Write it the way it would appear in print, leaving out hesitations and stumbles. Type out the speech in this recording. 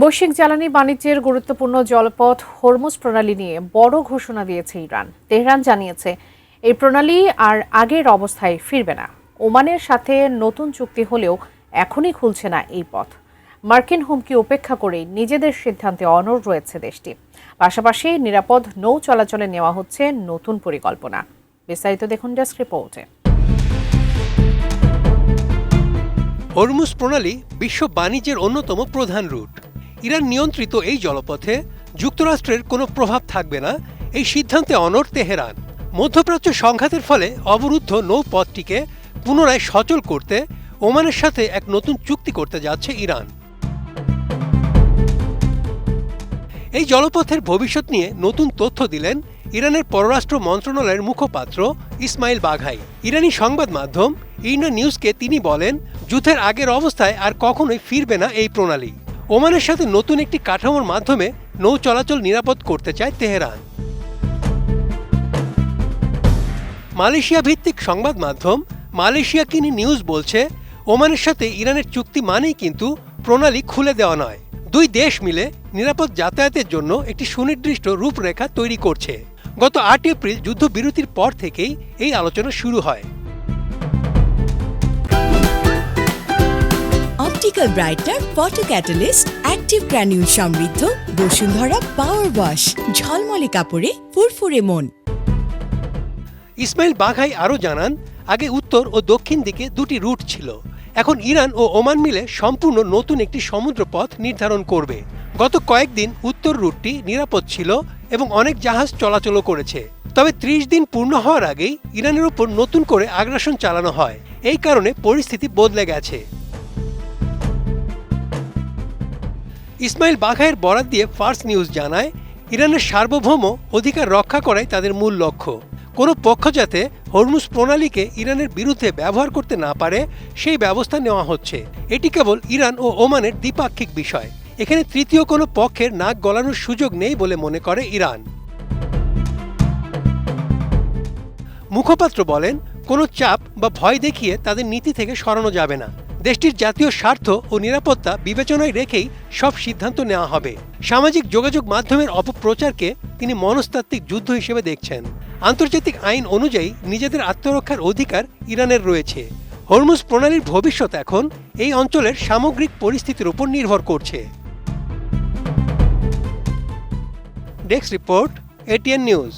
বৈশ্বিক জ্বালানি বাণিজ্যের গুরুত্বপূর্ণ জলপথ হরমুজ প্রণালী নিয়ে বড় ঘোষণা দিয়েছে ইরান। তেহরান জানিয়েছে এই প্রণালী আর আগের অবস্থায় ফিরবে না। ওমানের সাথে নতুন চুক্তি হলেও এখনই খুলছে না এই পথ। মার্কিন হুমকি উপেক্ষা করেই নিজেদের সিদ্ধান্তে অনড় রয়েছে দেশটি। পাশাপাশি নিরাপদ নৌ চলাচলে নেওয়া হচ্ছে নতুন পরিকল্পনা। বিস্তারিত দেখুন ডেস্ক রিপোর্টে। হরমুজ প্রণালী বিশ্ব বাণিজ্যের অন্যতম প্রধান রুট। ইরান নিয়ন্ত্রিত এই জলপথে যুক্তরাষ্ট্রের কোনো প্রভাব থাকবে না, এই সিদ্ধান্তে অনড় তেহরান। মধ্যপ্রাচ্য সংঘাতের ফলে অবরুদ্ধ নৌপথটিকে পুনরায় সচল করতে ওমানের সাথে এক নতুন চুক্তি করতে যাচ্ছে ইরান। এই জলপথের ভবিষ্যৎ নিয়ে নতুন তথ্য দিলেন ইরানের পররাষ্ট্র মন্ত্রণালয়ের মুখপাত্র ইসমাইল বাঘাই। ইরানি সংবাদ মাধ্যম ইরনা নিউজকে তিনি বলেন, যুদ্ধের আগের অবস্থায় আর কখনোই ফিরবে না এই প্রণালী। ওমানের সাথে নতুন একটি কাঠামোর মাধ্যমে নৌ চলাচল নিরাপদ করতে চায় তেহরান। মালয়েশিয়া ভিত্তিক সংবাদ মাধ্যম মালয়েশিয়া কিনি নিউজ বলছে, ওমানের সাথে ইরানের চুক্তি মানেই কিন্তু প্রণালী খুলে দেওয়া নয়। দুই দেশ মিলে নিরাপদ যাতায়াতের জন্য একটি সুনির্দিষ্ট রূপরেখা তৈরি করছে। গত ৮ এপ্রিল যুদ্ধবিরতির পর থেকেই এই আলোচনা শুরু হয়। Optical brightener photo catalyst active granule সমৃদ্ধ বসুন্ধরা পাওয়ার ওয়াশ, ঝলমলে কাপড়ে ফুরফুরে মন। ইসমাইল বাঘাই আরও জানান, আগে উত্তর ও দক্ষিণ দিকে দুটি রুট ছিল। এখন ইরান ও ওমান মিলে সম্পূর্ণ নতুন একটি সমুদ্র পথ নির্ধারণ করবে। গত কয়েকদিন উত্তর রুটটি নিরাপদ ছিল এবং অনেক জাহাজ চলাচলও করেছে। তবে ৩০ দিন পূর্ণ হওয়ার আগেই ইরানের উপর নতুন করে আগ্রাসন চালানো হয়। এই কারণে পরিস্থিতি বদলে গেছে। ইসমাইল বাঘাইয়ের বরাত দিয়ে ফার্স নিউজ জানায়, ইরানের সার্বভৌম অধিকার রক্ষা করাই তাদের মূল লক্ষ্য। কোনো পক্ষ যাতে হরমুজ প্রণালীকে ইরানের বিরুদ্ধে ব্যবহার করতে না পারে সেই ব্যবস্থা নেওয়া হচ্ছে। এটি কেবল ইরান ও ওমানের দ্বিপাক্ষিক বিষয়। এখানে তৃতীয় কোনো পক্ষের নাক গলানোর সুযোগ নেই বলে মনে করে ইরান। মুখপাত্র বলেন, কোনো চাপ বা ভয় দেখিয়ে তাদের নীতি থেকে সরানো যাবে না। দেশটির জাতীয় স্বার্থ ও নিরাপত্তা বিবেচনায় রেখেই সব সিদ্ধান্ত নেওয়া হবে। সামাজিক যোগাযোগ মাধ্যমের অপপ্রচারকে তিনি মনস্তাত্ত্বিক যুদ্ধ হিসেবে দেখছেন। আন্তর্জাতিক আইন অনুযায়ী নিজেদের আত্মরক্ষার অধিকার ইরানের রয়েছে। হরমুজ প্রণালীর ভবিষ্যৎ এখন এই অঞ্চলের সামগ্রিক পরিস্থিতির উপর নির্ভর করছে। Desk report, ATN news.